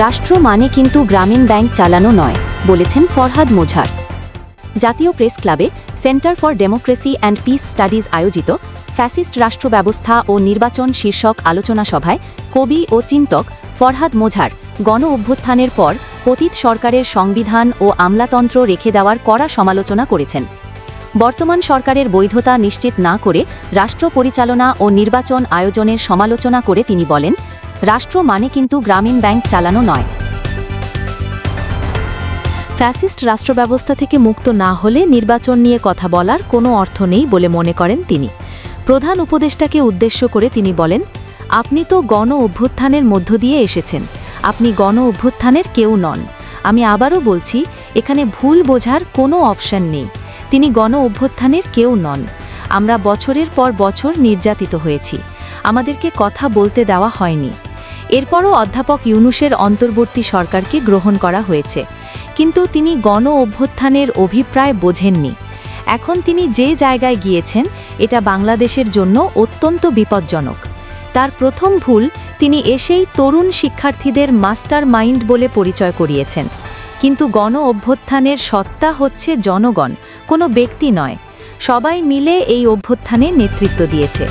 রাষ্ট্র মানে কিন্তু গ্রামীণ ব্যাংক চালানো নয়, বলেছেন ফরহাদ মোজাহার। জাতীয় প্রেস ক্লাবে centre for democracy and piece studies আয়োজিত ফ্যাসিস্ট রাষ্ট্র ব্যবস্থা ও নির্বাচন শীর্ষক আলোচনা সভায় কবি ও চিন্তক ফরহাদ মোজাহার গণ অভ্যুত্থানের পর পতিত সরকারের সংবিধান ও আমলাতন্ত্র রেখে দেওয়ার কড়া সমালোচনা করেছেন। বর্তমান সরকারের বৈধতা নিশ্চিত না করে রাষ্ট্র পরিচালনা ও নির্বাচন আয়োজনের সমালোচনা করে তিনি বলেন, রাষ্ট্র মানে কিন্তু গ্রামীণ ব্যাংক চালানো নয়। ফ্যাসিস্ট রাষ্ট্রব্যবস্থা থেকে মুক্ত না হলে নির্বাচন নিয়ে কথা বলার কোনো অর্থ নেই বলে মনে করেন তিনি। প্রধান উপদেষ্টাকে উদ্দেশ্য করে তিনি বলেন, আপনি তো গণ অভ্যুত্থানের মধ্য দিয়ে এসেছেন, আপনি গণ অভ্যুত্থানের কেউ নন। আমি আবারও বলছি, এখানে ভুল বোঝার কোনো অপশন নেই। তিনি গণ অভ্যুত্থানের কেউ নন। আমরা বছরের পর বছর নির্যাতিত হয়েছি, আমাদেরকে কথা বলতে দেওয়া হয়নি। এরপরও অধ্যাপক ইউনূসের অন্তর্বর্তী সরকারকে গ্রহণ করা হয়েছে, কিন্তু তিনি গণ অভ্যুত্থানের অভিপ্রায় বোঝেননি। এখন তিনি যে জায়গায় গিয়েছেন এটা বাংলাদেশের জন্য অত্যন্ত বিপজ্জনক। তার প্রথম ভুল, তিনি এসেই তরুণ শিক্ষার্থীদের মাস্টার মাইন্ড বলে পরিচয় করিয়েছেন। কিন্তু গণ অভ্যুত্থানের সত্তা হচ্ছে জনগণ, কোনো ব্যক্তি নয়। সবাই মিলে এই অভ্যুত্থানে নেতৃত্ব দিয়েছে।